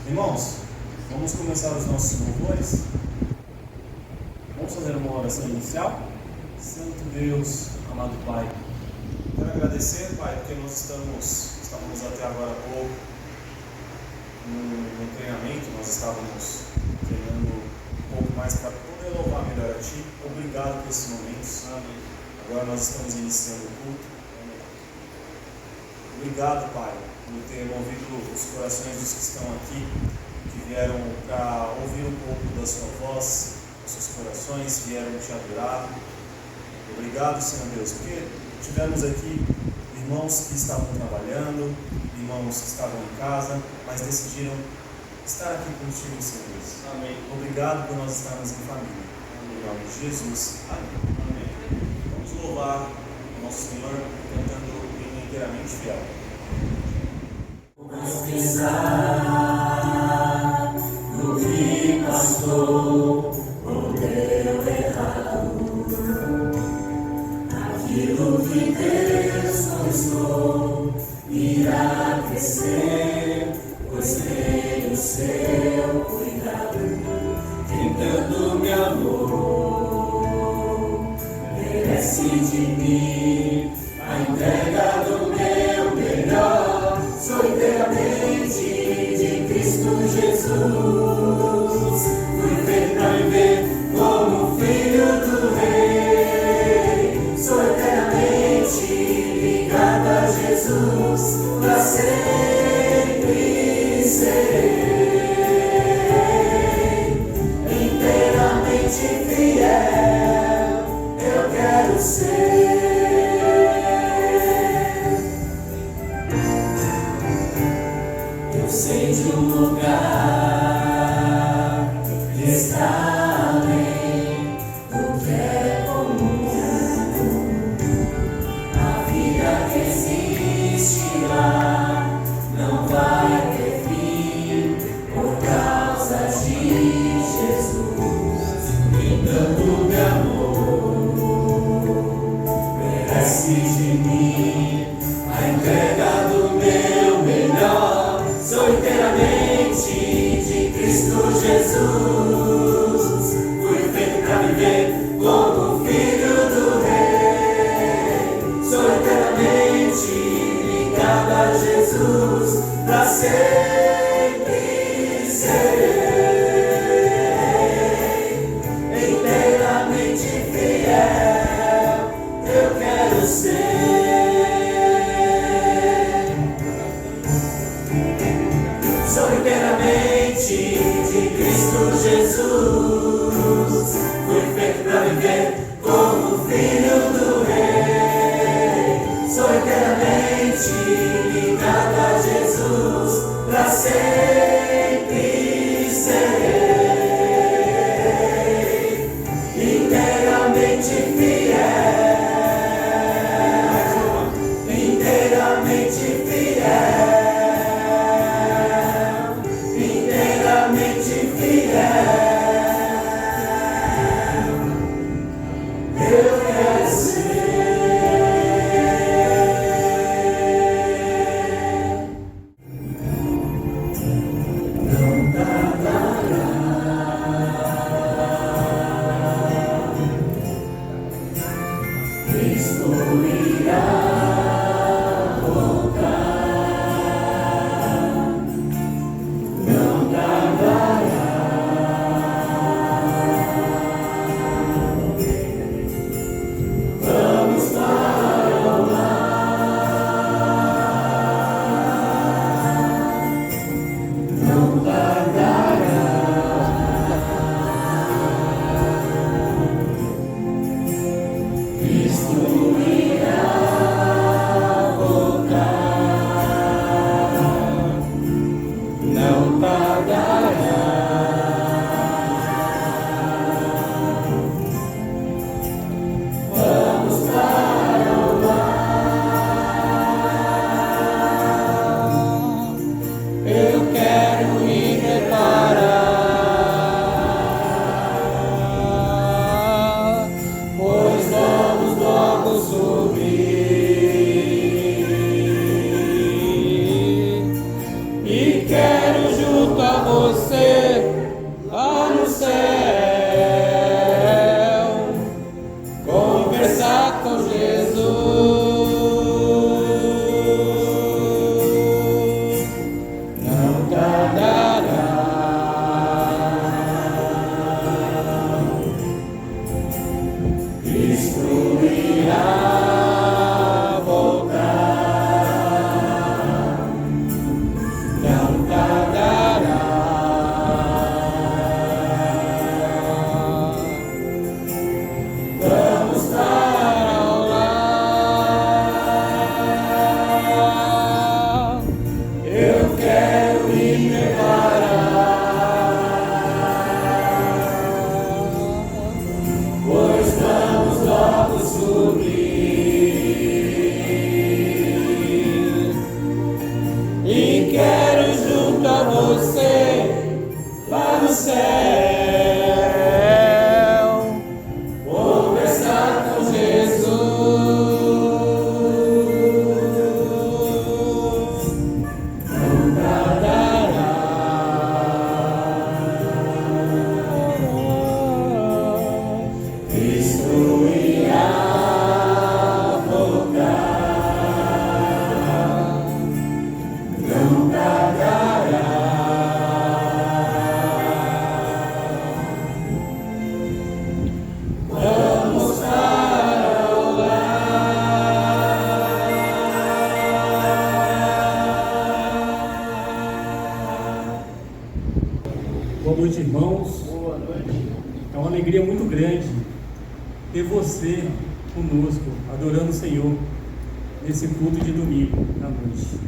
Irmãos, vamos começar os nossos louvores. Vamos fazer uma oração inicial. Santo Deus, amado Pai, quero agradecer, Pai, porque nós estávamos até agora há pouco no treinamento. Nós estávamos treinando um pouco mais para poder louvar melhor a Ti. Obrigado por esses momentos. Amém. Agora nós estamos iniciando o culto. Amém. Obrigado, Pai, por ter movido os corações dos que estão aqui, que vieram para ouvir um pouco da Sua voz, os seus corações, vieram te adorar. Obrigado, Senhor Deus, porque tivemos aqui irmãos que estavam trabalhando, irmãos que estavam em casa, mas decidiram estar aqui contigo, Senhor Deus. Amém. Obrigado por nós estarmos em família. Em nome de Jesus. Amém. Amém. Vamos louvar o nosso Senhor cantando o hino inteiramente fiel. Pesquisar no que passou ou deu errado, aquilo que Deus mostrou irá crescer, pois tem o seu cuidado. Quem tanto me amou merece de mim a entrega do meu melhor. Sou inteiramente de Cristo Jesus. Fui feito para viver como filho do Rei. Sou inteiramente ligado a Jesus. Para sempre serei inteiramente fiel. Eu quero ser. Sei de um lugar que está além do que é comum. A vida que existe lá não vai ter fim por causa de Jesus. Quem tanto me amou merece de mim a entrega do meu melhor. Sou inteiramente de Cristo Jesus. Fui feito para viver como filho do Rei. Sou inteiramente ligado a Jesus. Para sempre serei inteiramente fiel. Eu quero ser. Sou inteiramente de Cristo Jesus. Fui feito para viver como filho do Rei. Sou inteiramente ligado a Jesus. Para sempre serei inteiramente fiel. Inteiramente fiel. quero junto a no céu, vou estar com Jesus. Nunca dará. Cristo irá voltar. Nunca dará. Vamos para o lar. Boa noite, irmãos. Boa noite. É uma alegria muito grande ter você conosco, adorando o Senhor, nesse culto de domingo à noite.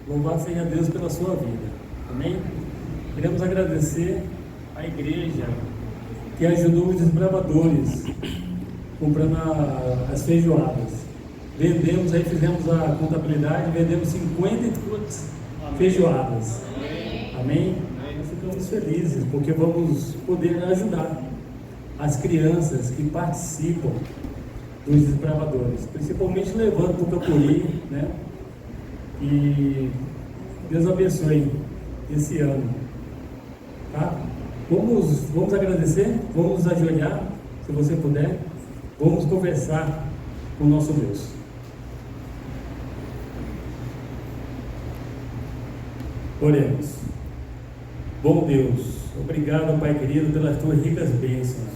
Louvado seja Deus pela sua vida. Amém? Queremos agradecer à igreja que ajudou os desbravadores comprando as feijoadas. Vendemos, aí fizemos a contabilidade, vendemos 52 feijoadas. Amém? Nós ficamos felizes porque vamos poder ajudar as crianças que participam dos desbravadores, principalmente levando para o Capuri, né? E Deus abençoe esse ano, tá? Vamos agradecer, vamos nos ajoelhar, se você puder, vamos conversar com o nosso Deus. Oremos. Bom Deus, obrigado, Pai querido, pelas tuas ricas bênçãos.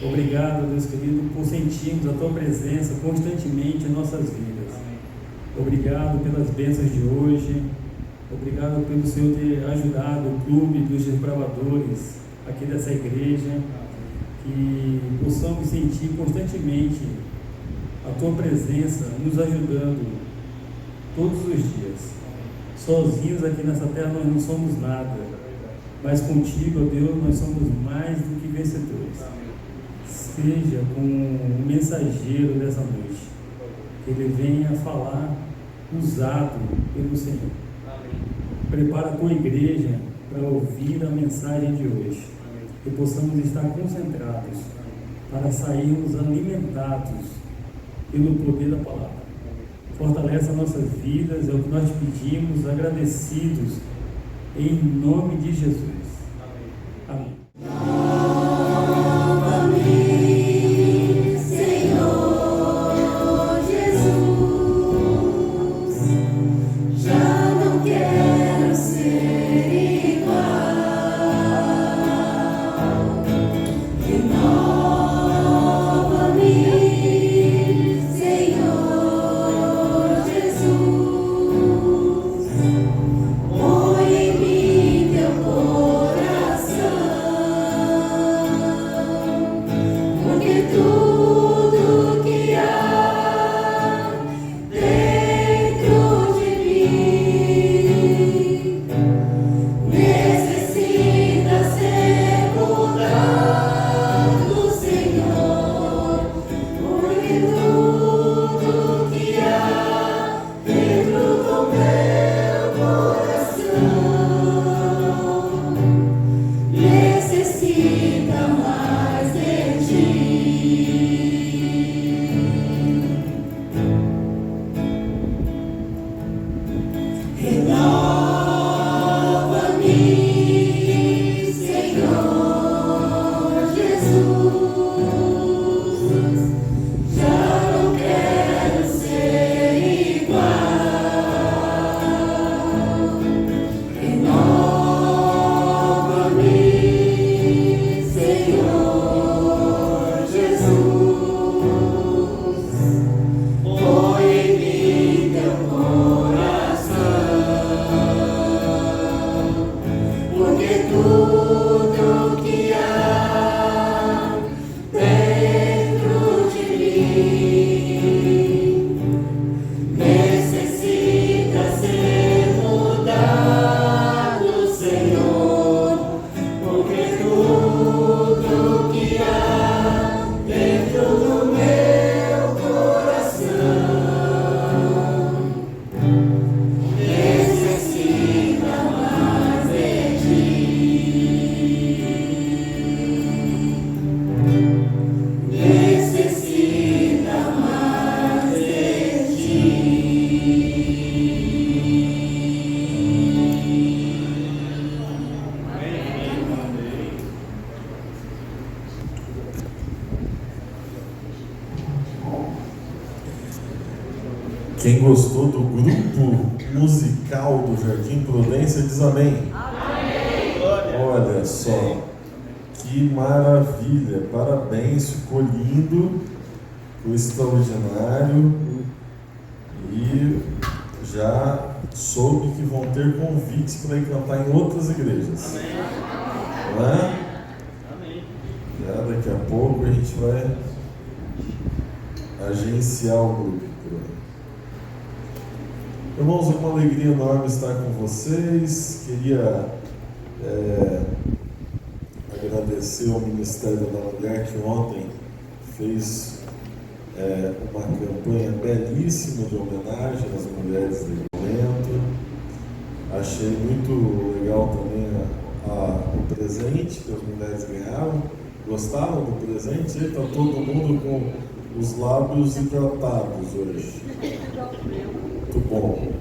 Obrigado, Deus querido, por sentirmos a tua presença constantemente em nossas vidas. Obrigado pelas bênçãos de hoje. Obrigado pelo Senhor ter ajudado o clube dos desbravadores aqui dessa igreja. Que possamos sentir constantemente a tua presença nos ajudando todos os dias. Sozinhos aqui nessa terra nós não somos nada, mas contigo, ó Deus, nós somos mais do que vencedores. Seja com o mensageiro dessa noite, que ele venha falar usado pelo Senhor. Prepara a tua igreja para ouvir a mensagem de hoje, que possamos estar concentrados para sairmos alimentados pelo poder da palavra. Fortalece as nossas vidas, é o que nós pedimos, agradecidos, em nome de Jesus. Amém. Põe em mim teu poder. Quem gostou do grupo musical do Jardim Prudência diz amém. Olha só, que maravilha, parabéns, ficou lindo, ficou extraordinário e já soube que vão ter convites para ir cantar em outras igrejas. Não é? Já daqui a pouco a gente vai agenciar o grupo. Irmãos, é uma alegria enorme estar com vocês. Queria agradecer ao Ministério da Mulher que ontem fez uma campanha belíssima de homenagem às mulheres do momento. Achei muito legal também o presente que as mulheres ganharam. Gostaram do presente? Está todo mundo com os lábios hidratados hoje. Muito bom.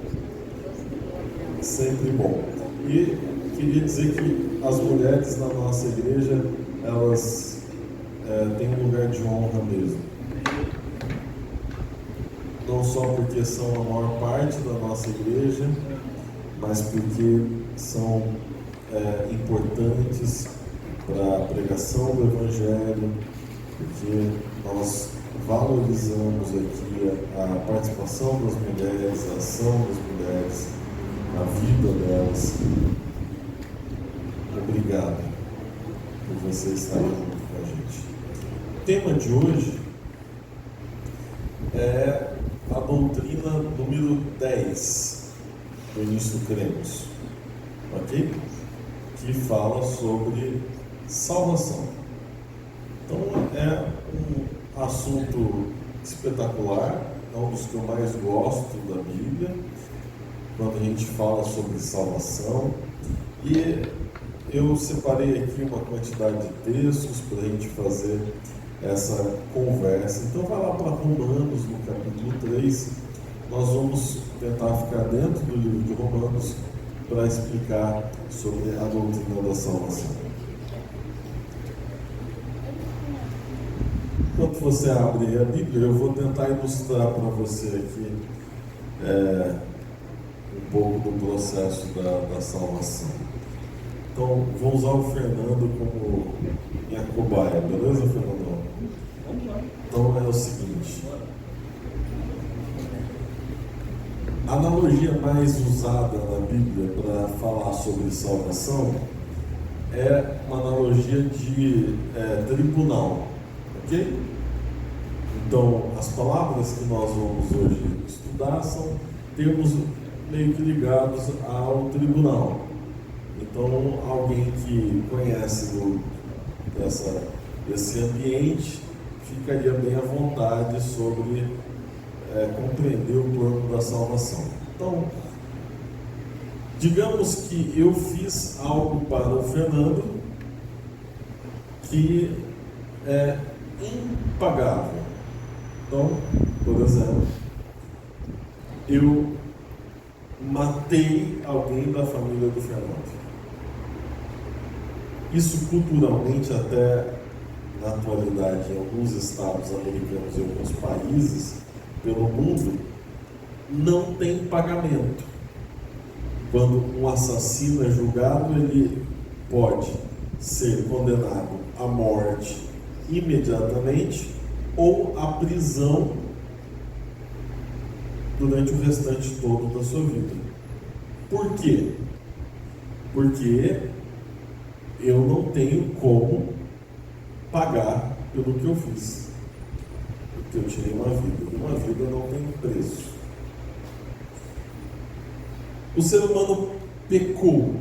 Sempre bom. E queria dizer que as mulheres na nossa igreja, elas têm um lugar de honra mesmo. Não só porque são a maior parte da nossa igreja, mas porque são importantes para a pregação do Evangelho, porque nós valorizamos aqui a participação das mulheres, a ação das mulheres, a vida delas. Obrigado por você estar junto com a gente. O tema de hoje é a doutrina número 10 do início do Cremos, ok? Que fala sobre salvação. Então é um assunto espetacular, é um dos que eu mais gosto da Bíblia, quando a gente fala sobre salvação. E eu separei aqui uma quantidade de textos para a gente fazer essa conversa. Então vai lá para Romanos, no capítulo 3, nós vamos tentar ficar dentro do livro de Romanos para explicar sobre a doutrina da salvação. Enquanto você abre a Bíblia, eu vou tentar ilustrar para você aqui um pouco do processo da salvação. Então, vou usar o Fernando como minha cobaia, beleza, Fernando? Então, é o seguinte. A analogia mais usada na Bíblia para falar sobre salvação é uma analogia de tribunal, ok? Então, as palavras que nós vamos hoje estudar são termos meio que ligados ao tribunal. Então, alguém que conhece esse ambiente ficaria bem à vontade sobre compreender o plano da salvação. Então, digamos que eu fiz algo para o Fernando que é impagável. Então, por exemplo, eu matei alguém da família do Fernando. Isso culturalmente, até na atualidade, em alguns estados americanos e alguns países pelo mundo, não tem pagamento. Quando um assassino é julgado, ele pode ser condenado à morte imediatamente ou à prisão durante o restante todo da sua vida. Por quê? Porque eu não tenho como pagar pelo que eu fiz. Porque eu tirei uma vida. E uma vida não tem preço. O ser humano pecou.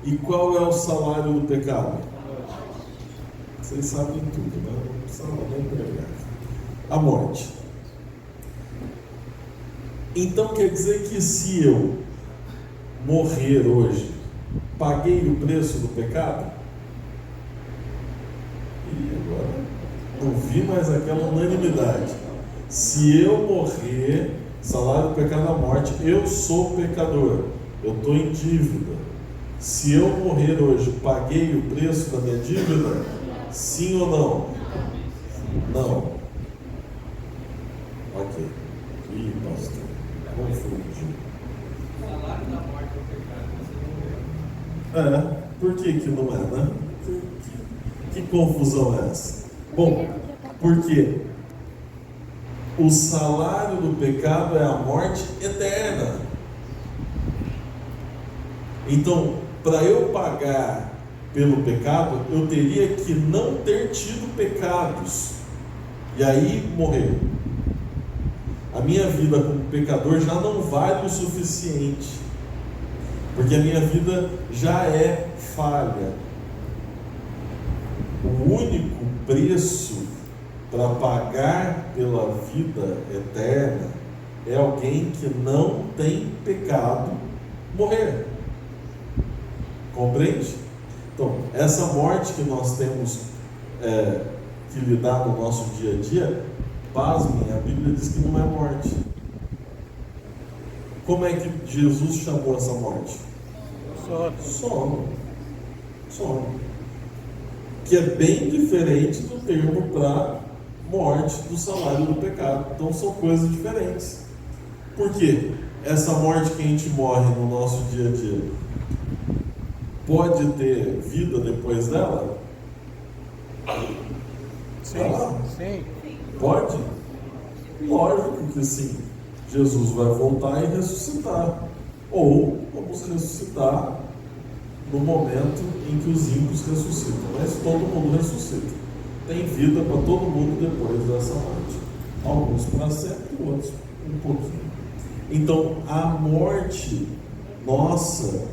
E qual é o salário do pecado? Vocês sabem tudo, né? Não precisa nem pregar. A morte. Então quer dizer que se eu morrer hoje, paguei o preço do pecado? E agora não vi mais aquela unanimidade. Se eu morrer, salário do pecado é a morte, eu sou pecador, eu estou em dívida. Se eu morrer hoje, paguei o preço da minha dívida? Sim ou não? Não. Ok. Ih, pastor. Confundi. O salário da morte é o pecado, você não vê. Por que não é, né? Que confusão é essa? Bom, porque o salário do pecado é a morte eterna. Então, para eu pagar pelo pecado, eu teria que não ter tido pecados e aí morrer. A minha vida como pecador já não vale o suficiente, porque a minha vida já é falha. O único preço para pagar pela vida eterna é alguém que não tem pecado morrer. Compreende? Então, essa morte que nós temos que lidar no nosso dia a dia, pasmem, a Bíblia diz que não é morte. Como é que Jesus chamou essa morte? Sono. Que é bem diferente do termo para morte do salário do pecado. Então são coisas diferentes. Por quê? Essa morte que a gente morre no nosso dia a dia pode ter vida depois dela? Sim. Pode? Lógico que sim. Jesus vai voltar e ressuscitar. Ou vamos ressuscitar no momento em que os ímpios ressuscitam. Mas todo mundo ressuscita. Tem vida para todo mundo depois dessa morte. Alguns para sempre, outros um pouquinho. Então a morte nossa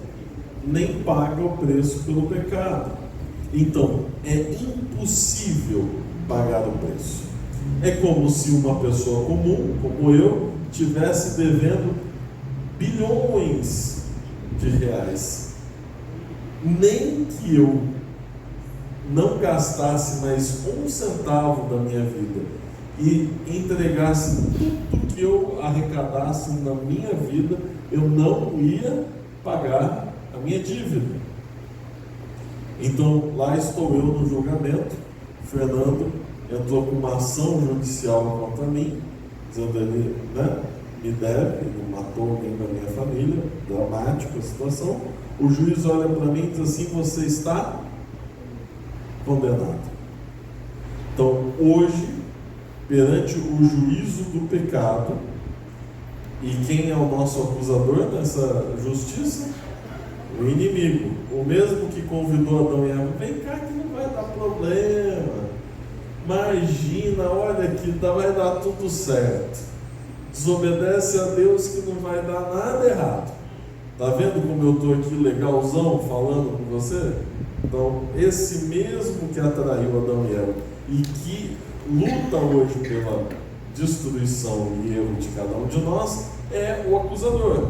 nem paga o preço pelo pecado. Então é impossível pagar o preço. É como se uma pessoa comum, como eu, tivesse devendo bilhões de reais. Nem que eu não gastasse mais um centavo da minha vida e entregasse tudo que eu arrecadasse na minha vida, eu não ia pagar a minha dívida. Então lá estou eu no julgamento. Fernando entrou com uma ação judicial contra mim, dizendo ele, me deve, ele matou alguém da minha família, dramática a situação. O juiz olha para mim e diz assim: você está condenado. Então hoje, perante o juízo do pecado, e quem é o nosso acusador nessa justiça? O inimigo, o mesmo que convidou Adão e Eva: vem cá que não vai dar problema, imagina, olha aqui, vai dar tudo certo, desobedece a Deus que não vai dar nada errado. Está vendo como eu estou aqui legalzão falando com você? Então esse mesmo que atraiu Adão e Eva e que luta hoje pela destruição e erro de cada um de nós é o acusador.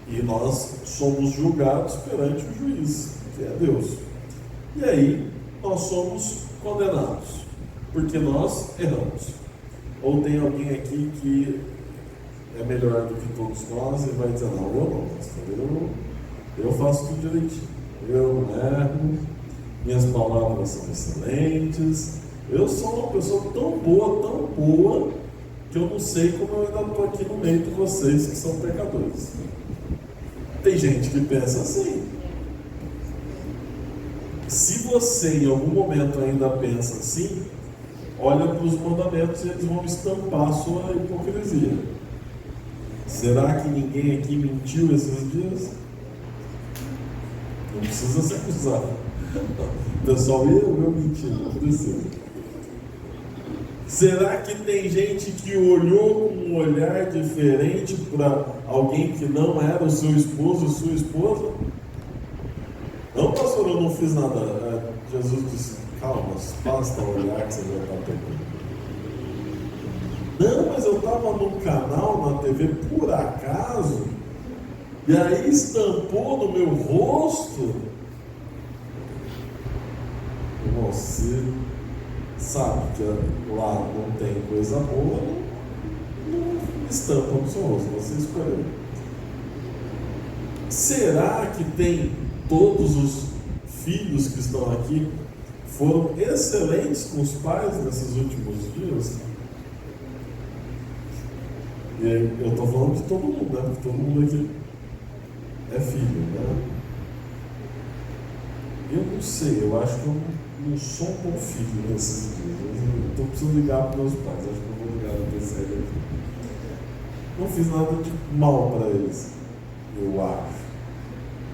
E nós somos julgados perante o juiz, que é Deus. E aí nós somos condenados, porque nós erramos. Ou tem alguém aqui que é melhor do que todos nós e vai dizer: não, eu não, pastor, eu faço tudo direitinho, eu não erro, minhas palavras são excelentes, eu sou uma pessoa tão boa, que eu não sei como eu ainda estou aqui no meio de vocês que são pecadores. Tem gente que pensa assim. Se você em algum momento ainda pensa assim, olha para os mandamentos e eles vão estampar a sua hipocrisia. Será que ninguém aqui mentiu esses dias? Não precisa se acusar. Pessoal, eu menti, não precisa. Será que tem gente que olhou com um olhar diferente para alguém que não era o seu esposo ou sua esposa? Não, pastor, eu não fiz nada. Jesus disse: calma, basta olhar que você já está pegando. Não, mas eu estava num canal na TV por acaso, e aí estampou no meu rosto. Você sabe que lá não tem coisa boa, não estampa no seu rosto, você escolheu. Será que tem todos os filhos que estão aqui foram excelentes com os pais nesses últimos dias? E aí, eu estou falando de todo mundo, né? Porque todo mundo aqui é filho, né? Eu não sei, eu acho que eu não sou um bom filho nesses dias. Eu estou precisando ligar para meus pais, acho que eu vou ligar no PC aqui. Não fiz nada de mal para eles, eu acho.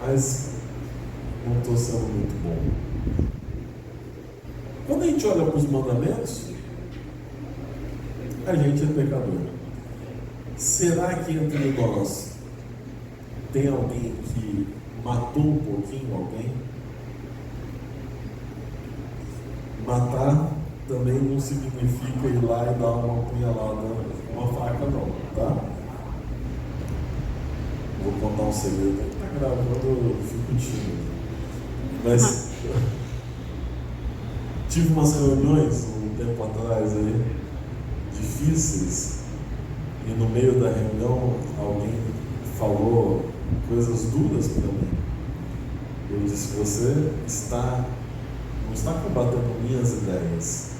Mas não estou sendo muito bom. Quando a gente olha para os mandamentos, a gente é pecador. Será que entre nós tem alguém que matou um pouquinho alguém? Matar também não significa ir lá e dar uma punhalada, uma faca não, tá? Vou contar um segredo, tá gravando, eu fico tímido. Mas tive umas reuniões um tempo atrás aí, difíceis, e no meio da reunião alguém falou coisas duras para mim. Eu disse: você não está combatendo minhas ideias,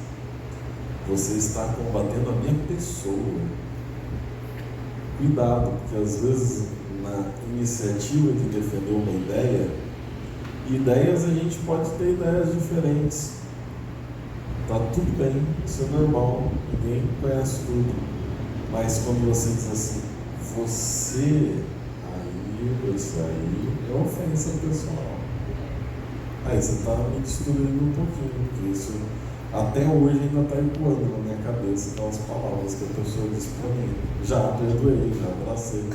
você está combatendo a minha pessoa. Cuidado, porque às vezes na iniciativa de defender uma ideia, ideias a gente pode ter ideias diferentes. Tá tudo bem, isso é normal, ninguém conhece tudo. Mas quando você diz assim, você, aí, isso aí é ofensa pessoal. Aí você está me destruindo um pouquinho, porque isso até hoje ainda está ecoando na minha cabeça aquelas palavras que a pessoa disse para mim. Já perdoei, já abracei.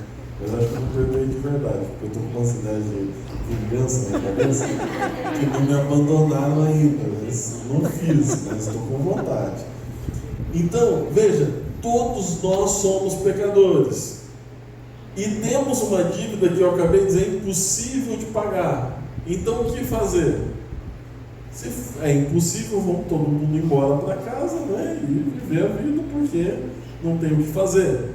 Mas acho que eu não perdoei de verdade, porque eu estou com umas ideias de vingança na cabeça que não me abandonaram ainda. Mas não fiz, mas estou com vontade. Então, veja, todos nós somos pecadores. E temos uma dívida que eu acabei de dizer impossível de pagar. Então o que fazer? Se é impossível, vamos todo mundo embora para casa, né? E viver a vida, porque não tem o que fazer.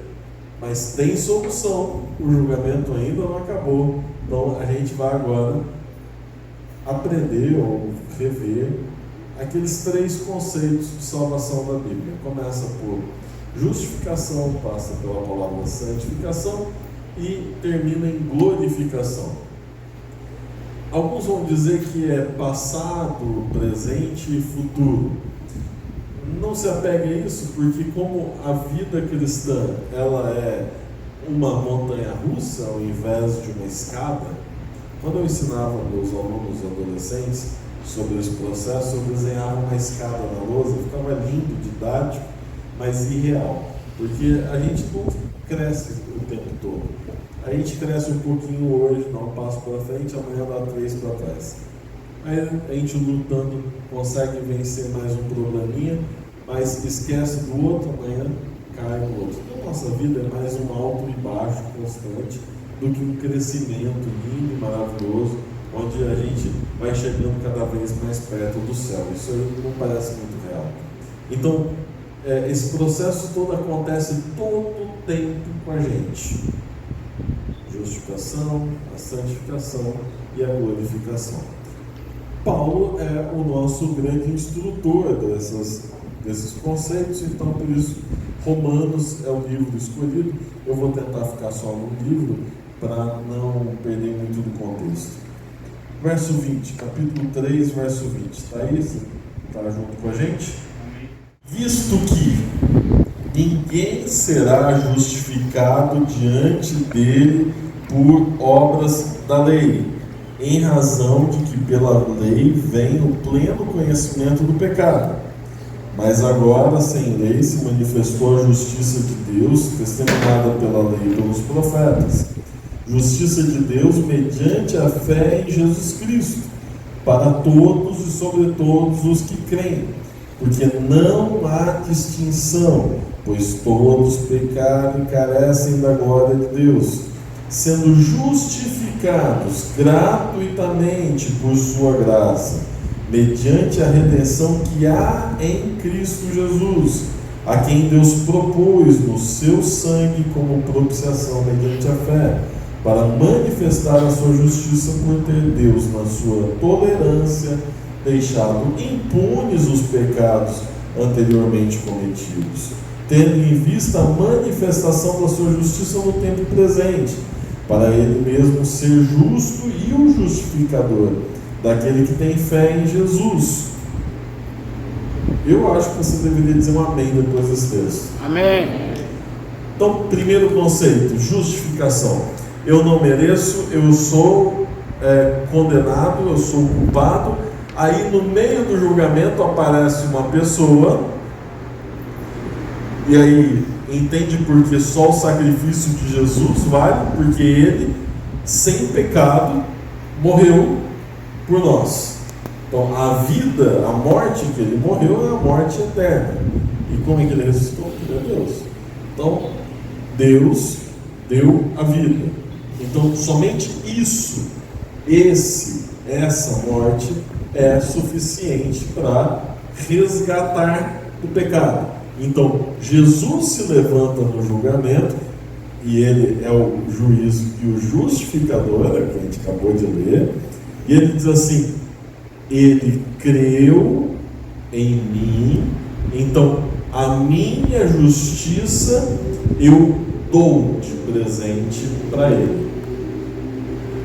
Mas tem solução, o julgamento ainda não acabou. Então a gente vai agora aprender ou rever aqueles 3 conceitos de salvação da Bíblia. Começa por justificação, passa pela palavra santificação e termina em glorificação. Alguns vão dizer que é passado, presente e futuro. Não se apegue a isso, porque como a vida cristã ela é uma montanha-russa ao invés de uma escada, quando eu ensinava meus alunos adolescentes sobre esse processo, eu desenhava uma escada na lousa, ficava lindo, didático, mas irreal, porque a gente não cresce o tempo todo. A gente cresce um pouquinho hoje, dá um passo para frente, amanhã dá 3 para trás. Aí a gente lutando consegue vencer mais um probleminha, mas esquece do outro, amanhã cai no outro. Então, nossa vida é mais um alto e baixo constante do que um crescimento lindo e maravilhoso, onde a gente vai chegando cada vez mais perto do céu. Isso aí não parece muito real. Então, esse processo todo acontece todo o tempo com a gente. Justificação, a santificação e a glorificação. Paulo é o nosso grande instrutor desses conceitos, então por isso Romanos é o livro escolhido. Eu vou tentar ficar só no livro para não perder muito do contexto. Verso 20, capítulo 3, verso 20. Está aí? Está junto com a gente? Visto que ninguém será justificado diante dele por obras da lei, em razão de que pela lei vem o pleno conhecimento do pecado. Mas agora, sem lei, se manifestou a justiça de Deus, testemunhada pela lei e pelos profetas. Justiça de Deus mediante a fé em Jesus Cristo, para todos e sobre todos os que creem, porque não há distinção, pois todos pecaram e carecem da glória de Deus, sendo justificados gratuitamente por sua graça, mediante a redenção que há em Cristo Jesus, a quem Deus propôs no seu sangue como propiciação mediante a fé, para manifestar a sua justiça por ter Deus, na sua tolerância, deixado impunes os pecados anteriormente cometidos, tendo em vista a manifestação da sua justiça no tempo presente, para ele mesmo ser justo e o justificador daquele que tem fé em Jesus. Eu acho que você deveria dizer um amém depois desse texto. Amém. Então, primeiro conceito, justificação. Eu não mereço, eu sou condenado, eu sou culpado. Aí no meio do julgamento aparece uma pessoa, e aí entende porque só o sacrifício de Jesus vale, porque ele, sem pecado, morreu por nós. Então a vida, a morte que ele morreu é a morte eterna. E como é que ele ressuscitou? Ele é Deus. Então Deus deu a vida. Então somente isso, essa morte é suficiente para resgatar do pecado. Então Jesus se levanta no julgamento, e ele é o juiz e o justificador, que a gente acabou de ler, e ele diz assim: ele creu em mim, então a minha justiça eu dou de presente para ele.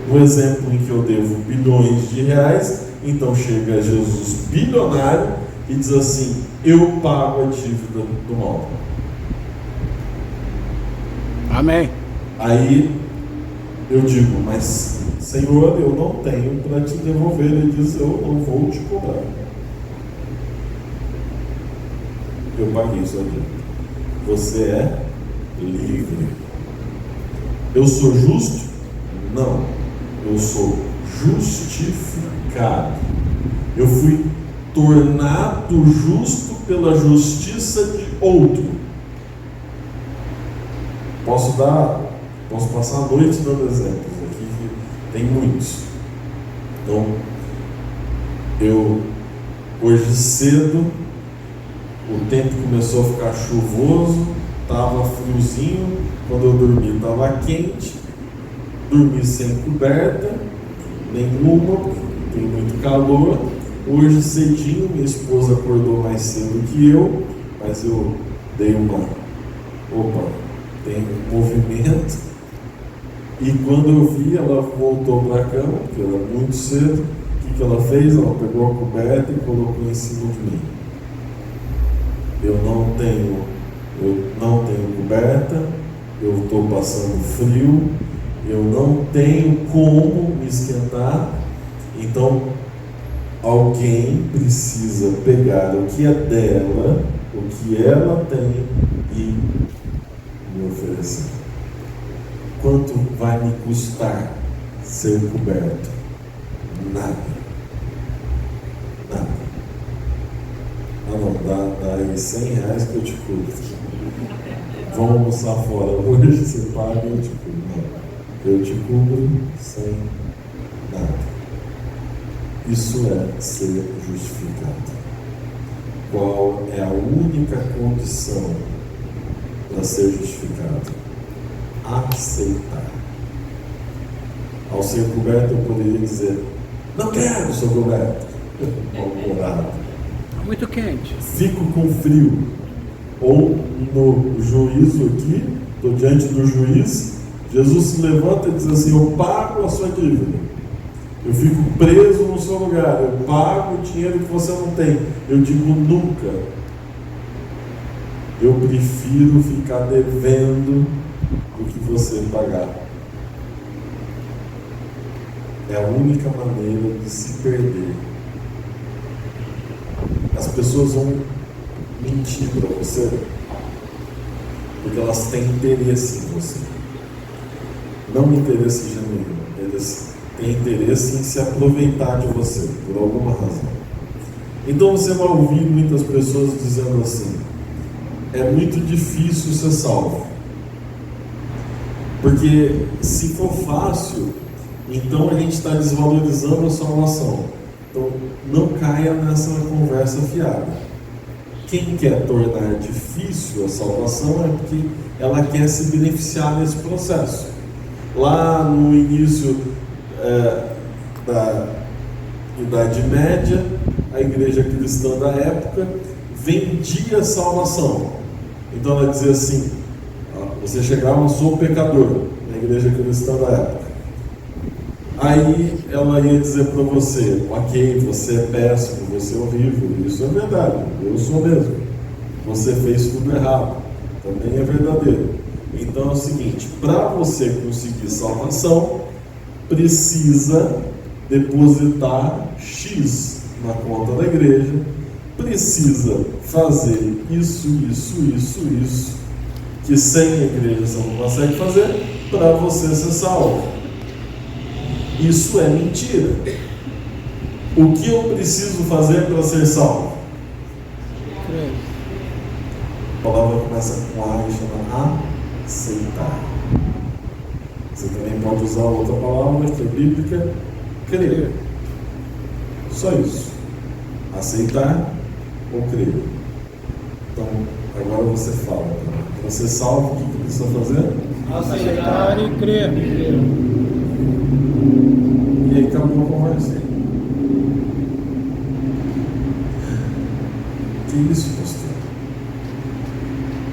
No exemplo em que eu devo bilhões de reais, então chega Jesus bilionário e diz assim: eu pago a dívida do mal. Amém. Aí eu digo: mas Senhor, eu não tenho para te devolver. Ele diz: eu não vou te cobrar. Eu paguei sua dívida. Você é livre. Eu sou justo? Não. Eu sou justificado. Eu fui tornado justo pela justiça de outro. Posso passar a noite dando exemplos aqui, que tem muitos. Então, hoje cedo, o tempo começou a ficar chuvoso, estava friozinho, quando eu dormi estava quente, dormi sem coberta nenhuma, porque tem muito calor. Hoje cedinho, minha esposa acordou mais cedo que eu, mas eu dei tem movimento, e quando eu vi, ela voltou para a cama, porque era muito cedo. O que ela fez? Ela pegou a coberta e colocou em cima de mim. Eu não tenho coberta, eu estou passando frio, eu não tenho como me esquentar, então alguém precisa pegar o que é dela, o que ela tem, e me oferecer. Quanto vai me custar ser coberto? Nada. Dá aí 100 reais que eu te cubro. Vamos almoçar fora hoje, você paga e eu te cubro. Não, eu te cubro sem nada. Isso é ser justificado. Qual é a única condição para ser justificado? Aceitar. Ao ser coberto, eu poderia dizer: não quero ser coberto. Mal-humorado. Muito quente. Fico com frio. Ou no juízo aqui, estou diante do juiz, Jesus se levanta e diz assim: eu pago a sua dívida. Eu fico preso no seu lugar. Eu pago o dinheiro que você não tem. Eu digo: nunca. Eu prefiro ficar devendo do que você pagar. É a única maneira de se perder. As pessoas vão mentir para você porque elas têm interesse em você. Não interesse genuíno. Eles têm interesse em se aproveitar de você por alguma razão. Então você vai ouvir muitas pessoas dizendo assim: é muito difícil ser salvo, porque se for fácil, então a gente está desvalorizando a salvação. Então não caia nessa conversa fiada. Quem quer tornar difícil a salvação é porque ela quer se beneficiar desse processo. Lá no início da Idade Média, a igreja cristã da época vendia a salvação. Então ela dizia assim, você chegava, sou pecador, na igreja cristã da época. Aí ela ia dizer para você, ok, você é péssimo, você é horrível, isso é verdade, eu sou mesmo. Você fez tudo errado, também é verdadeiro. Então é o seguinte, para você conseguir salvação, precisa depositar X na conta da igreja, precisa fazer isso, que sem a igreja você não consegue fazer, para você ser salvo. Isso é mentira. O que eu preciso fazer para ser salvo? A palavra começa com A e chama aceitar. Você também pode usar outra palavra que é bíblica, crer. Só isso. Aceitar ou crer. Então, agora você fala. Para ser salvo, o que precisa fazer? Aceitar e crer. E aí acabou a conversa. Que isso, pastor?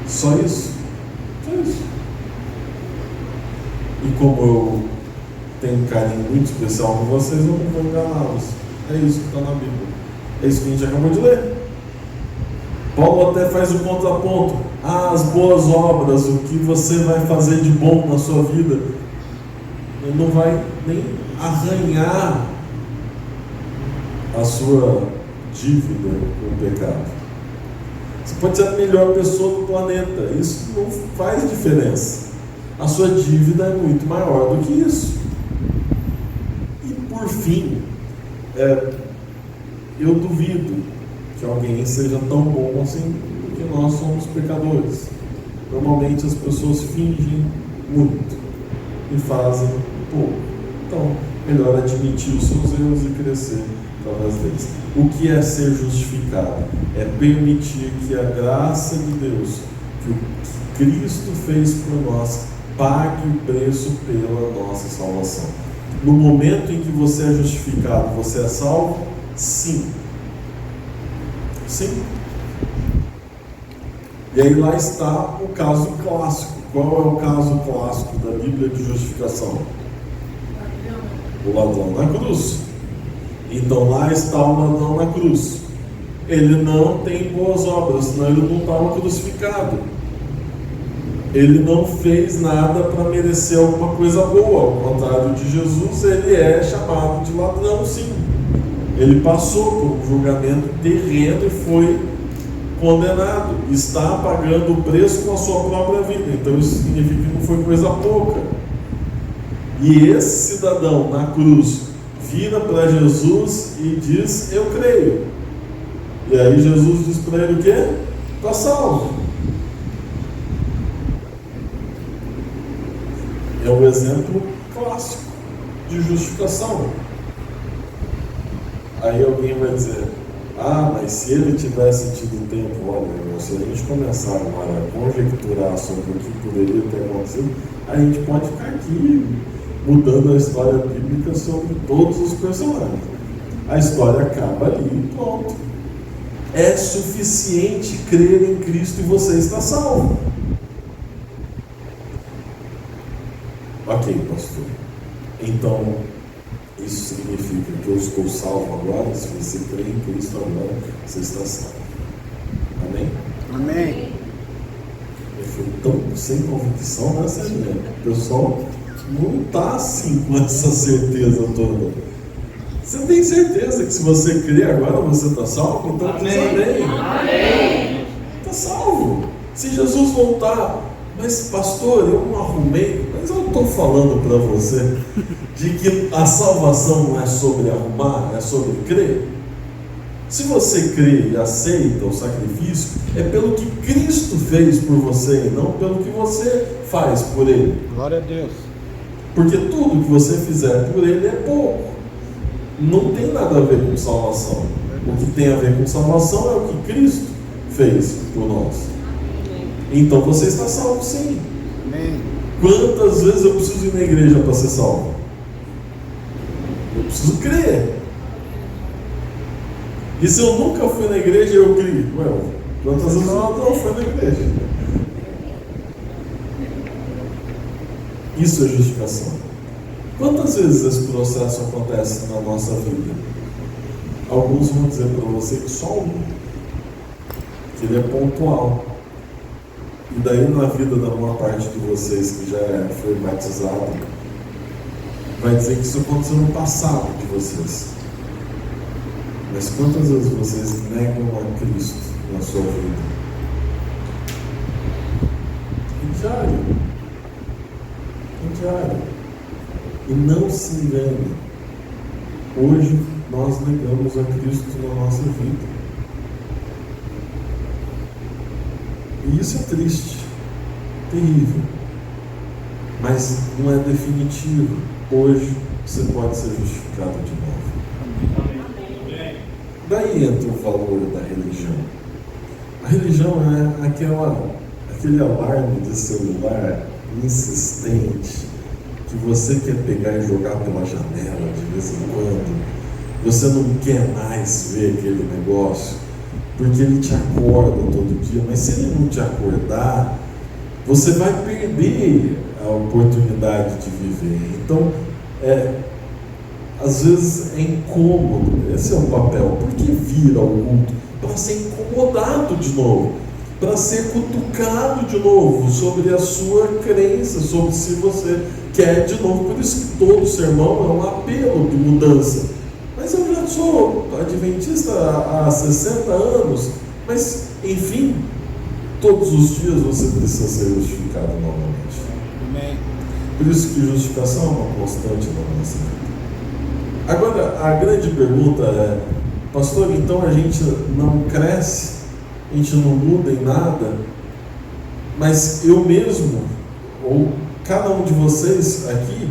Só isso? Só isso. E como eu tenho um carinho muito especial com vocês, eu não vou enganá-los. É isso que está na Bíblia. É isso que a gente acabou de ler. Paulo até faz um contraponto. As boas obras, o que você vai fazer de bom na sua vida, não vai nem arranhar a sua dívida com o pecado. Você pode ser a melhor pessoa do planeta, isso não faz diferença. A sua dívida é muito maior do que isso. E por fim, eu duvido que alguém seja tão bom assim, porque nós somos pecadores. Normalmente as pessoas fingem muito e fazem pouco. Então, melhor admitir os seus erros e crescer através deles. O que é ser justificado? É permitir que a graça de Deus, que o que Cristo fez por nós, pague o preço pela nossa salvação. No momento em que você é justificado, você é salvo? Sim. Sim. E aí lá está o caso clássico. Qual é o caso clássico da Bíblia de justificação? O ladrão na cruz. Então lá está o ladrão na cruz. Ele não tem boas obras, senão ele não estava crucificado. Ele não fez nada para merecer alguma coisa boa. Ao contrário de Jesus, ele é chamado de ladrão, sim. Ele passou por um julgamento terreno e foi condenado. Está pagando o preço com a sua própria vida. Então isso significa que não foi coisa pouca. E esse cidadão na cruz vira para Jesus e diz: eu creio. E aí Jesus diz para ele o quê? Está salvo. É um exemplo clássico de justificação. Aí alguém vai dizer: mas se ele tivesse tido tempo, olha, irmão, se a gente começar agora a conjecturar sobre o que poderia ter acontecido, a gente pode ficar aqui mudando a história bíblica sobre todos os personagens. A história acaba ali e pronto. É suficiente crer em Cristo e você está salvo. Ok, pastor. Então, isso significa que eu estou salvo agora? Se você crê em Cristo agora, você está salvo. Amém? Amém. Eu fui tão sem convicção nessa ideia. O pessoal não está assim com essa certeza toda. Você tem certeza que se você crer agora, você está salvo? Então diz amém. Amém. Está salvo. Se Jesus voltar, mas pastor, eu não arrumei. Mas eu estou falando para você de que a salvação não é sobre arrumar, é sobre crer. Se você crê e aceita o sacrifício, é pelo que Cristo fez por você e não pelo que você faz por Ele. Glória a Deus. Porque tudo que você fizer por Ele é pouco. Não tem nada a ver com salvação. O que tem a ver com salvação é o que Cristo fez por nós. Então você está salvo, sim. Amém. Quantas vezes eu preciso ir na igreja para ser salvo? Eu preciso crer. E se eu nunca fui na igreja, eu criei. Quantas vezes eu não fui na igreja? Isso é justificação. Quantas vezes esse processo acontece na nossa vida? Alguns vão dizer para você que só um, que ele é pontual. E daí na vida da maior parte de vocês que já foi batizado, vai dizer que isso aconteceu no passado de vocês. Mas quantas vezes vocês negam a Cristo na sua vida? Diário. E não se engane. Hoje nós negamos a Cristo na nossa vida. E isso é triste, terrível. Mas não é definitivo. Hoje você pode ser justificado de novo. Daí entra o valor da religião. A religião é aquele alarme de celular insistente que você quer pegar e jogar pela janela de vez em quando. Você não quer mais ver aquele negócio porque ele te acorda todo dia, mas se ele não te acordar, você vai perder a oportunidade de viver. Então, às vezes é incômodo, esse é o papel. Por que vir ao culto? Para ser incomodado de novo, para ser cutucado de novo sobre a sua crença, sobre se você quer de novo. Por isso que todo sermão é um apelo de mudança. Mas eu já sou adventista há 60 anos, mas enfim, todos os dias você precisa ser justificado novamente. Amém. Por isso que justificação é uma constante na nossa vida. Agora, a grande pergunta é: pastor, então a gente não cresce, a gente não muda em nada, mas eu mesmo, ou cada um de vocês aqui,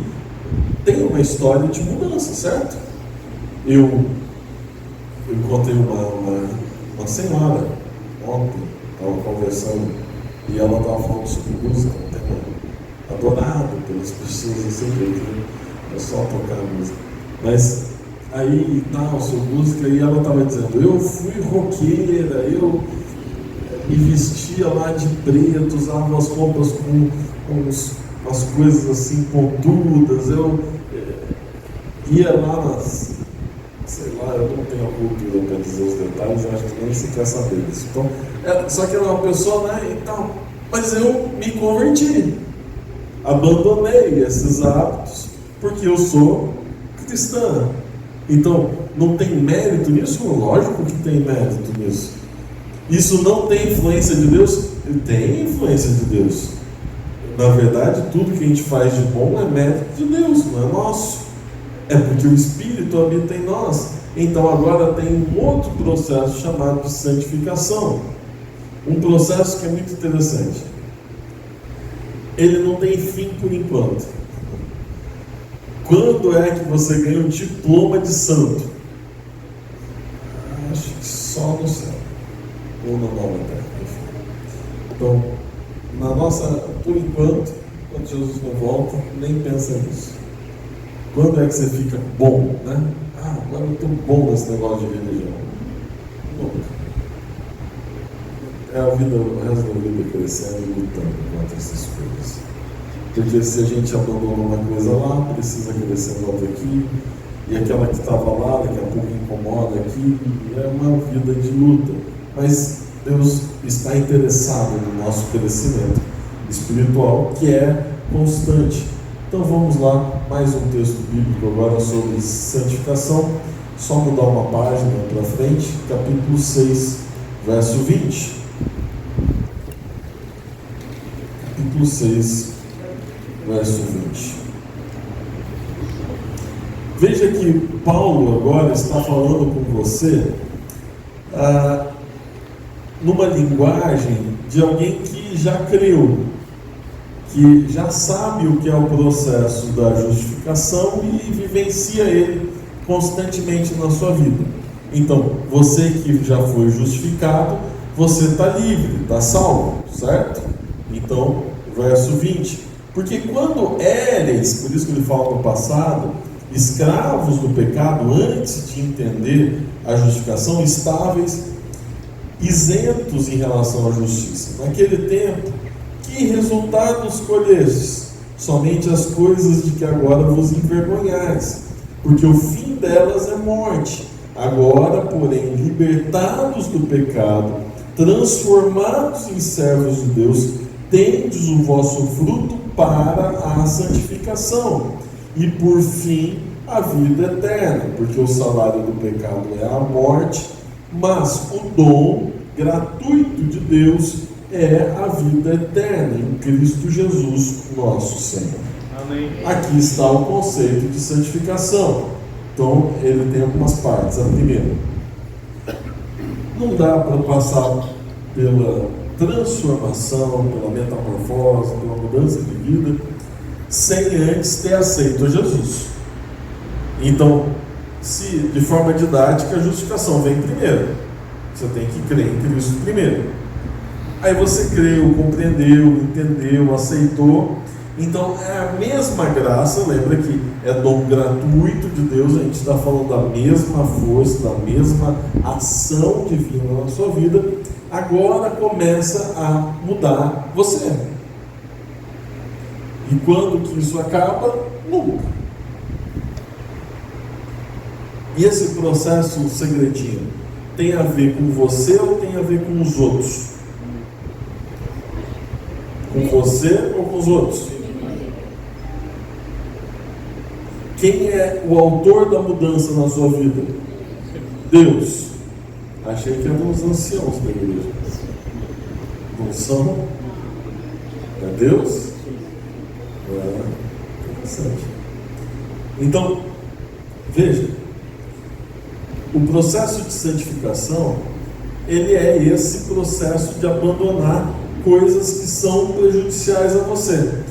tem uma história de mudança, certo? Eu encontrei uma senhora ontem, estava conversando, e ela estava falando sobre música, um tema adorado pelas pessoas, eu sempre ouvi, é só tocar música. Mas aí tal, sobre música, e ela estava dizendo: eu fui roqueira, eu me vestia lá de preto, usava as roupas com as coisas assim pontudas, eu ia lá nas, sei lá, eu não tenho a cultura para dizer os detalhes, eu acho que nem se quer saber disso. Então, só que ela é uma pessoa, né, e tal, mas eu me converti, abandonei esses hábitos, porque eu sou cristã. Então, não tem mérito nisso? Lógico que tem mérito nisso. Isso não tem influência de Deus? Tem influência de Deus. Na verdade, tudo que a gente faz de bom é mérito de Deus, não é nosso. É porque o Espírito habita em nós. Então agora tem um outro processo chamado de santificação. Um processo que é muito interessante. Ele não tem fim por enquanto. Quando é que você ganha o diploma de santo? Acho que só no céu. Ou na nova terra. Então, na nossa, por enquanto, quando Jesus não volta, nem pensa nisso. Quando é que você fica bom, né? Agora eu estou bom nesse negócio de religião. Nunca. É a vida, o resto da vida crescendo e lutando contra essas coisas. Porque se a gente abandona uma coisa lá, precisa crescer outra aqui, e aquela que estava lá, daqui a pouco incomoda aqui, é uma vida de luta. Mas Deus está interessado no nosso crescimento espiritual, que é constante. Então vamos lá, mais um texto bíblico agora sobre santificação. Só mudar uma página para frente, capítulo 6, verso 20. Capítulo 6, verso 20. Veja que Paulo agora está falando com você numa linguagem de alguém que já creu, que já sabe o que é o processo da justificação e vivencia ele constantemente na sua vida. Então, você que já foi justificado, você está livre, está salvo, certo? Então, verso 20. Porque quando éreis, por isso que ele fala no passado, escravos do pecado, antes de entender a justificação, estáveis, isentos em relação à justiça. Naquele tempo, que resultados colhestes? somente as coisas de que agora vos envergonhais, porque o fim delas é morte. Agora, porém, libertados do pecado, transformados em servos de Deus, tendes o vosso fruto para a santificação, e por fim a vida eterna, porque o salário do pecado é a morte, mas o dom gratuito de Deus é a vida eterna em Cristo Jesus, nosso Senhor. Amém. Aqui está o conceito de santificação. Então, ele tem algumas partes. A primeira, não dá para passar pela transformação, pela metamorfose, pela mudança de vida, sem antes ter aceito a Jesus. Então, se de forma didática, a justificação vem primeiro. Você tem que crer em Cristo primeiro. Aí você creu, compreendeu, entendeu, aceitou. Então é a mesma graça, lembra que é dom gratuito de Deus, a gente está falando da mesma força, da mesma ação divina na sua vida. Agora começa a mudar você. E quando que isso acaba? Nunca. E esse processo, o segredinho, tem a ver com você ou tem a ver com os outros? Com você ou com os outros? Quem é o autor da mudança na sua vida? Deus. Achei que eram os anciãos da igreja. Não são? É Deus? É interessante. Então, veja, o processo de santificação, ele é esse processo de abandonar coisas que são prejudiciais a você.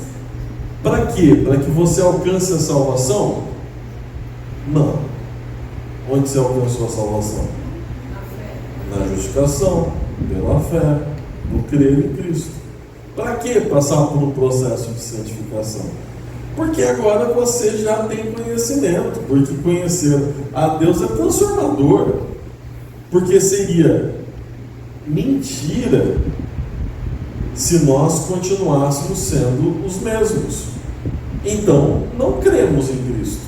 Para quê? Para que você alcance a salvação? Não. Onde você alcançou a salvação? Na justificação, pela fé, no crer em Cristo. Para que passar por um processo de santificação? Porque agora você já tem conhecimento, porque conhecer a Deus é transformador. Porque seria mentira se nós continuássemos sendo os mesmos. Então, não cremos em Cristo.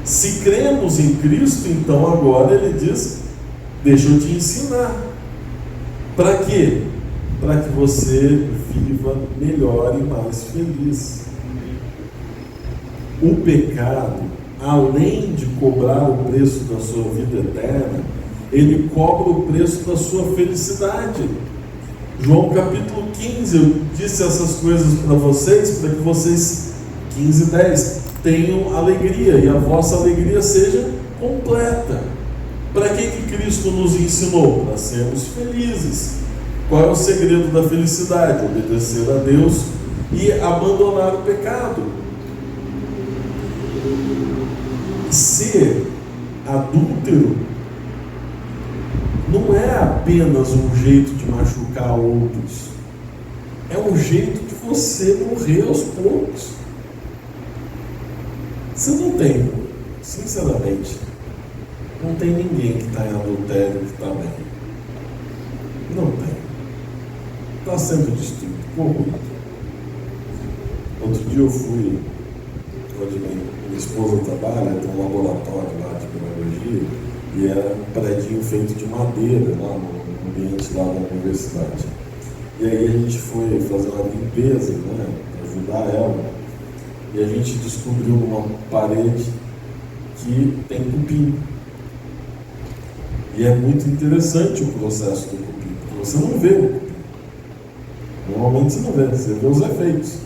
Se cremos em Cristo, então agora ele diz: deixa eu te ensinar. Para quê? Para que você viva melhor e mais feliz. O pecado, além de cobrar o preço da sua vida eterna, ele cobra o preço da sua felicidade. João capítulo 15, eu disse essas coisas para vocês, para que vocês, 15:10, tenham alegria e a vossa alegria seja completa. Para que Cristo nos ensinou? Para sermos felizes. Qual é o segredo da felicidade? Obedecer a Deus e abandonar o pecado. Ser adúltero não é apenas um jeito de machucar outros, é um jeito de você morrer aos poucos. Você não tem, sinceramente, não tem ninguém que está em adultério que está bem. Não tem. Está sendo destruído, corrupto. Outro dia eu fui, onde minha esposa trabalha, tem um laboratório lá de biologia, e era um predinho feito de madeira lá no ambiente lá da universidade. E aí a gente foi fazer uma limpeza, né, para ajudar ela, e a gente descobriu numa parede que tem cupim. E é muito interessante o processo do cupim, porque você não vê o cupim. Normalmente você não vê, você vê os efeitos.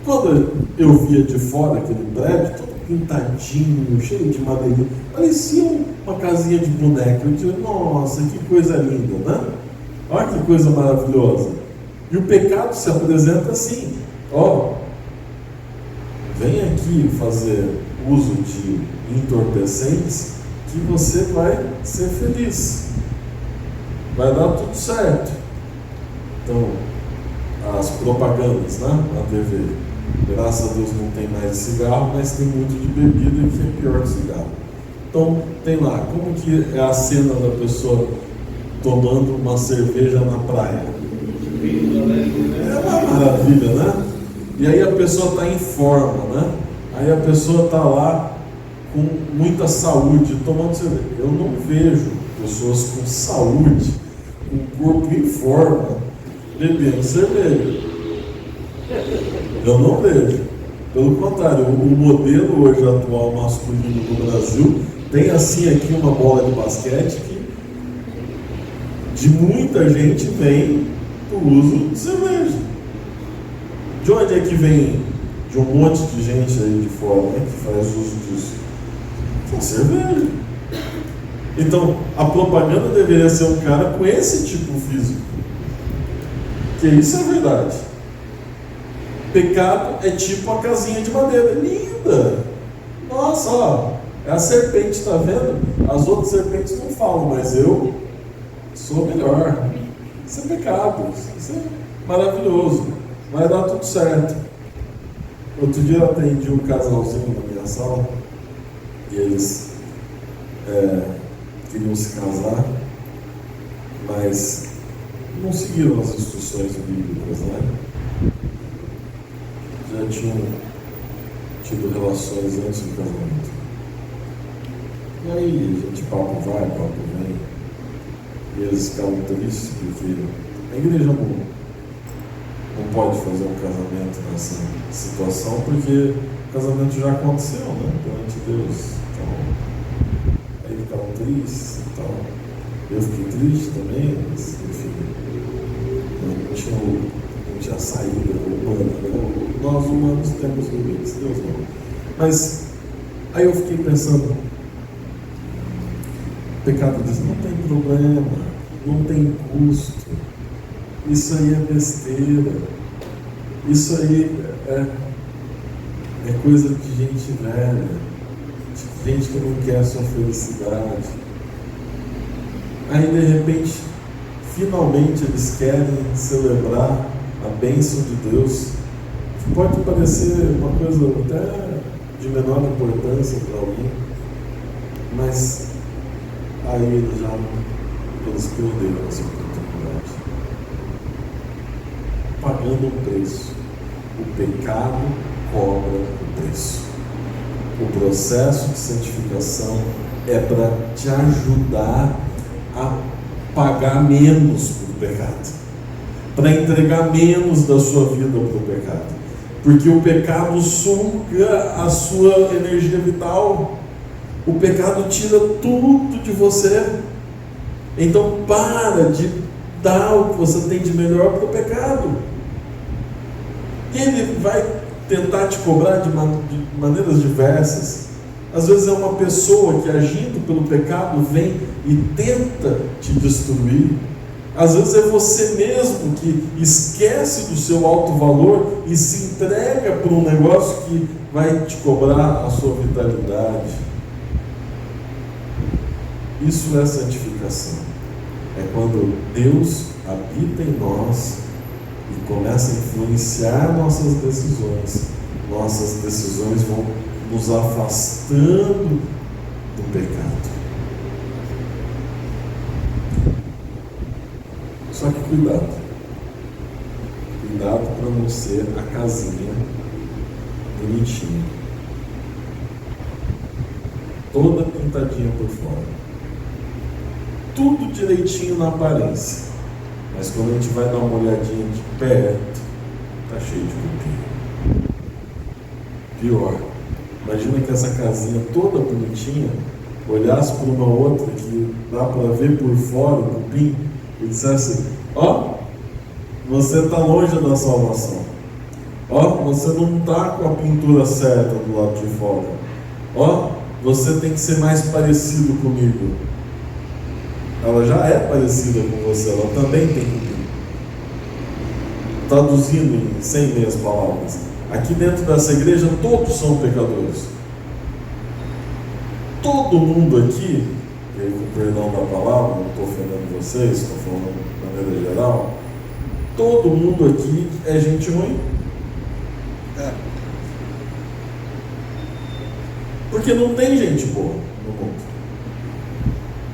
Quando eu via de fora aquele prédio, todo pintadinho, cheio de madeirinha, parecia uma casinha de boneca. Eu disse: nossa, que coisa linda, né? Olha que coisa maravilhosa. E o pecado se apresenta assim: ó, vem aqui fazer uso de entorpecentes que você vai ser feliz, vai dar tudo certo. Então, as propagandas, né, na TV, graças a Deus não tem mais de cigarro, mas tem muito de bebida que é pior que cigarro. Então tem lá, como que é a cena da pessoa tomando uma cerveja na praia? É uma maravilha, né? E aí a pessoa está em forma, né? Aí a pessoa está lá com muita saúde, tomando cerveja. Eu não vejo pessoas com saúde, com o corpo em forma, bebendo cerveja. Eu não vejo. Pelo contrário, o modelo hoje atual masculino do Brasil tem assim aqui uma bola de basquete que de muita gente vem do uso de cerveja. De onde é que vem? De um monte de gente aí de fora, né, que faz uso disso. Com cerveja. Então, a propaganda deveria ser um cara com esse tipo físico. Que isso é verdade. Pecado é tipo a casinha de madeira. Linda! Nossa, ó, é a serpente, tá vendo? As outras serpentes não falam, mas eu sou melhor. Isso é pecado. Isso é maravilhoso. Vai dar tudo certo. Outro dia eu atendi um casalzinho na minha sala e eles queriam se casar, mas não seguiram as instruções bíblicas, né? Já tinham tido relações antes do casamento. E aí, a gente papo vai, papo vem. E eles ficavam tristes porque a igreja não pode fazer um casamento nessa situação, porque o casamento já aconteceu, né? Perante Deus. Então, aí ficavam tristes e tal. Eu fiquei triste também, mas enfim, não tinha saída humana, né? Nós humanos temos limites, Deus não. Mas aí eu fiquei pensando, o pecado diz, não tem problema, não tem custo, isso aí é besteira, isso aí é coisa de gente velha, de gente que não quer a sua felicidade. Aí de repente, finalmente eles querem celebrar a bênção de Deus, que pode parecer uma coisa até de menor importância para alguém, mas aí eles perderam essa oportunidade, pagando um preço. O pecado cobra o preço. O processo de santificação é para te ajudar a pagar menos por pecado, para entregar menos da sua vida para o pecado, porque o pecado suga a sua energia vital, o pecado tira tudo de você. Então para de dar o que você tem de melhor para o pecado. Ele vai tentar te cobrar de maneiras diversas. Às vezes é uma pessoa que, agindo pelo pecado, vem e tenta te destruir. Às vezes é você mesmo que esquece do seu alto valor e se entrega por um negócio que vai te cobrar a sua vitalidade. Isso é santificação. É quando Deus habita em nós e começa a influenciar nossas decisões. Nossas decisões vão nos afastando do pecado. Só que cuidado para não ser a casinha bonitinha, toda pintadinha por fora, tudo direitinho na aparência, mas quando a gente vai dar uma olhadinha de perto, tá cheio de cupim. Pior, imagina que essa casinha toda bonitinha olhasse para uma outra que dá para ver por fora o cupim e dissesse assim: ó, você está longe da salvação, ó, você não está com a pintura certa do lado de fora, ó, você tem que ser mais parecido comigo. Ela já é parecida com você, ela também tem cupim. Traduzindo em 100 meias palavras, aqui dentro dessa igreja todos são pecadores. Todo mundo aqui, e aí, com perdão da palavra, não estou ofendendo vocês, estou falando de maneira geral, todo mundo aqui é gente ruim. Porque não tem gente boa no mundo.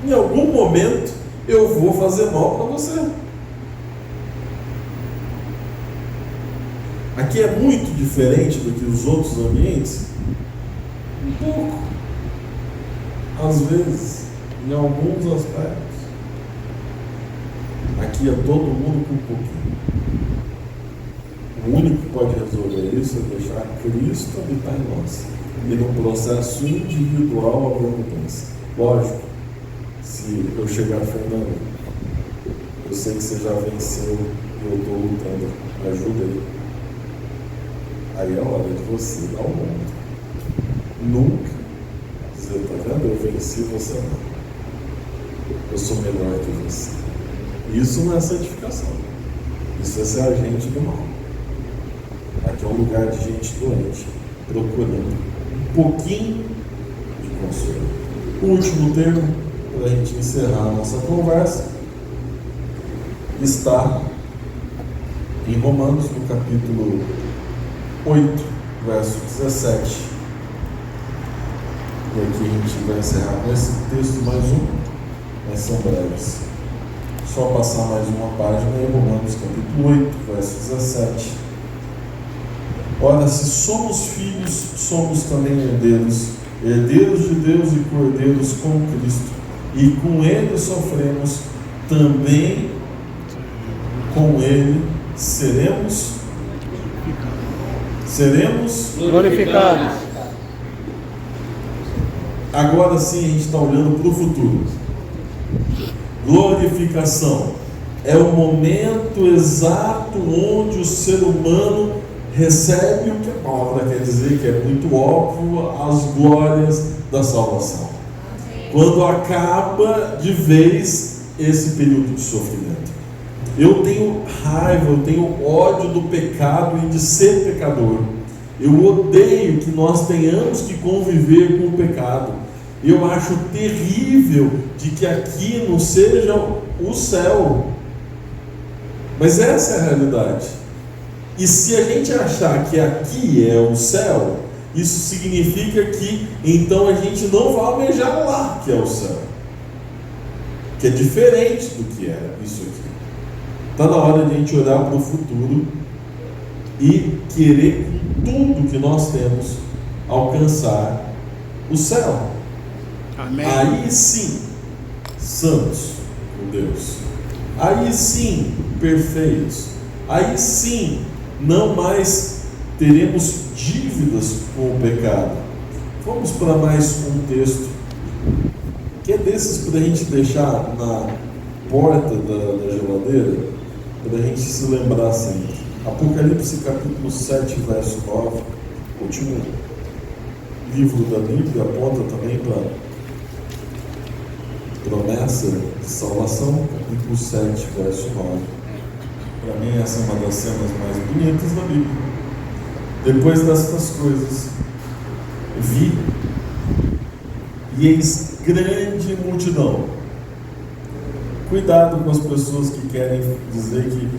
Em algum momento eu vou fazer mal para você. Aqui é muito diferente do que os outros ambientes? Um pouco. Às vezes, em alguns aspectos. Aqui é todo mundo com um pouquinho. O único que pode resolver isso é deixar Cristo habitar em nós. E no processo individual haver mudança. Lógico, se eu chegar, Fernando, eu sei que você já venceu e eu estou lutando, me ajuda aí. Aí é hora de você dar o mundo. Nunca dizer, tá vendo? Eu venci, você não. Eu sou melhor que você. Isso não é santificação. Isso é ser agente do mal. Aqui é um lugar de gente doente, procurando um pouquinho de consolo. O último termo, para a gente encerrar a nossa conversa, está em Romanos, no capítulo 8, verso 17. E aqui a gente vai encerrar com esse texto mais um, mas são breves. Só passar mais uma página em Romanos, capítulo 8, verso 17. Ora, se somos filhos, somos também herdeiros, herdeiros de Deus e cordeiros com Cristo, e com Ele sofremos, também com Ele seremos Glorificados. Agora sim a gente está olhando para o futuro. Glorificação é o momento exato onde o ser humano recebe o que a palavra quer dizer, que é muito óbvio, as glórias da salvação. Quando acaba de vez esse período de sofrimento. Eu tenho raiva, eu tenho ódio do pecado e de ser pecador. Eu odeio que nós tenhamos que conviver com o pecado. Eu acho terrível de que aqui não seja o céu. Mas essa é a realidade. E se a gente achar que aqui é o céu, isso significa que então a gente não vai almejar lá que é o céu, que é diferente do que era isso aqui. Está na hora de a gente olhar para o futuro e querer com tudo que nós temos alcançar o céu. Amém. Aí sim, santos com Deus. Aí sim, perfeitos. Aí sim, não mais teremos dívidas com o pecado. Vamos para mais um texto, que é desses para a gente deixar na porta da geladeira, para a gente se lembrar sempre. Apocalipse capítulo 7, verso 9, último livro da Bíblia, aponta também para promessa de salvação, capítulo 7, verso 9. Para mim essa é uma das cenas mais bonitas da Bíblia. Depois destas coisas, vi e eis grande multidão. Cuidado com as pessoas que querem dizer que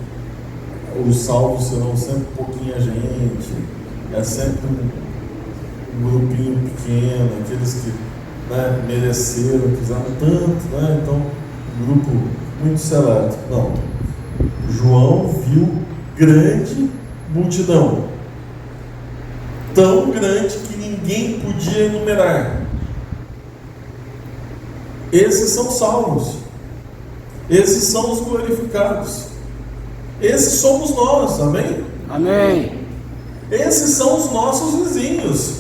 os salvos serão sempre pouquinha gente, é sempre um grupinho pequeno, aqueles que mereceram, quiseram tanto, então um grupo muito seleto. Não. João viu grande multidão, tão grande que ninguém podia enumerar. Esses são salvos, esses são os glorificados, esses somos nós, amém? Amém. Esses são os nossos vizinhos,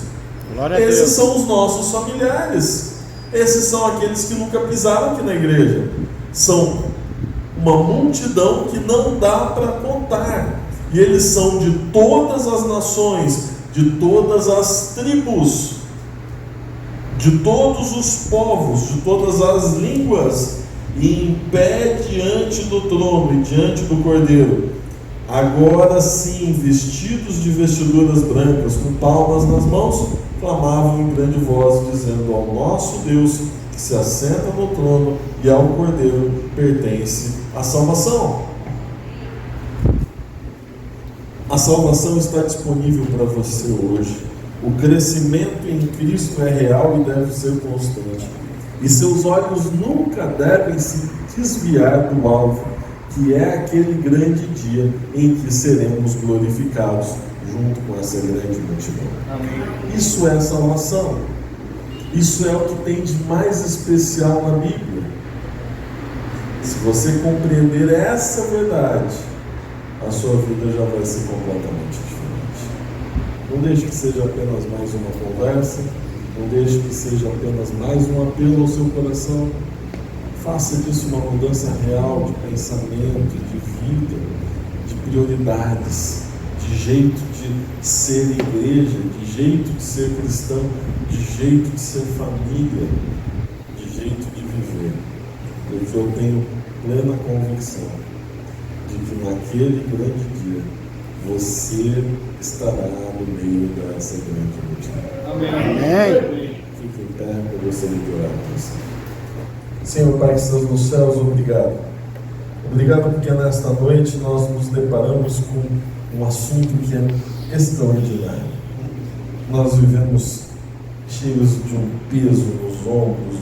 Glória a Deus. esses são os nossos familiares, esses são aqueles que nunca pisaram aqui na igreja. São uma multidão que não dá para contar, e eles são de todas as nações, de todas as tribos, de todos os povos, de todas as línguas, e em pé diante do trono e diante do Cordeiro, agora sim, vestidos de vestiduras brancas, com palmas nas mãos, clamavam em grande voz, dizendo: ao nosso Deus que se assenta no trono e ao Cordeiro pertence a salvação. A salvação está disponível para você hoje. O crescimento em Cristo é real e deve ser constante. E seus olhos nunca devem se desviar do alvo, que é aquele grande dia em que seremos glorificados junto com essa grande multidão. Isso é salvação. Isso é o que tem de mais especial na Bíblia. Se você compreender essa verdade, a sua vida já vai ser completamente diferente. Não deixe que seja apenas mais uma conversa, não deixe que seja apenas mais um apelo ao seu coração. Faça disso uma mudança real de pensamento, de vida, de prioridades, de jeito de ser igreja, de jeito de ser cristão, de jeito de ser família, de jeito de viver. Porque eu tenho plena convicção de que naquele grande dia você estará no meio dessa grande multidão. Amém. Fique em pé, eu gostaria de orar por você. Senhor Pai que estás nos céus, obrigado. Obrigado porque nesta noite nós nos deparamos com um assunto que é extraordinário. Nós vivemos cheios de um peso nos ombros,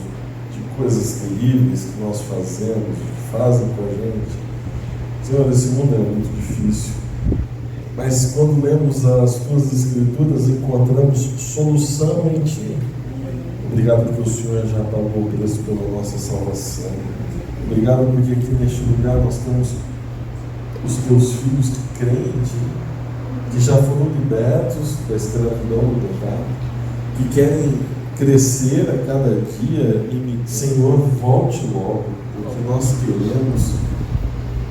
de coisas terríveis que nós fazemos, que fazem com a gente. Senhor, esse mundo é muito difícil, mas quando lemos as Tuas Escrituras, encontramos solução em Ti. Obrigado porque o Senhor já pagou o preço pela nossa salvação. Obrigado porque aqui neste lugar nós temos os Teus filhos que creem em Ti, que já foram libertos da escravidão do pecado, que querem crescer a cada dia e, Senhor, volte logo, porque nós queremos,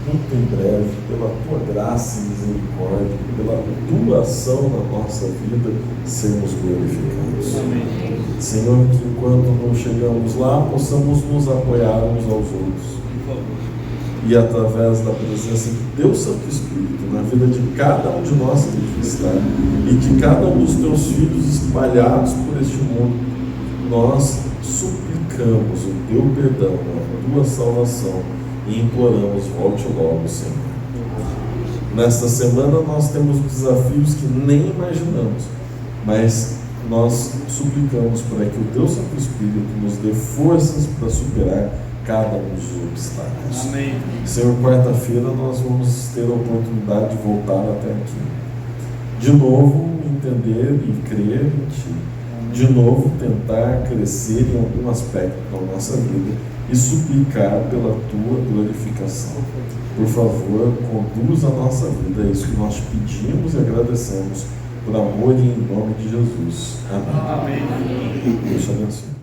muito em breve, pela Tua graça e misericórdia, pela Tua ação na nossa vida, sermos glorificados. Amém. Senhor, que enquanto não chegamos lá, possamos nos apoiar uns aos outros. E através da presença de Deus Santo Espírito na vida de cada um de nós que aqui está e de cada um dos Teus filhos espalhados por este mundo, nós suplicamos o Teu perdão, a Tua salvação e imploramos, volte logo, Senhor. Nesta semana nós temos desafios que nem imaginamos, mas nós suplicamos para que o Teu Santo Espírito nos dê forças para superar cada um dos obstáculos. Amém. Senhor, quarta-feira nós vamos ter a oportunidade de voltar até aqui. De novo, entender e crer em Ti. De novo, tentar crescer em algum aspecto da nossa vida e suplicar pela Tua glorificação. Por favor, conduz a nossa vida. É isso que nós pedimos e agradecemos por amor e em nome de Jesus. Amém. Amém. Deus te abençoe.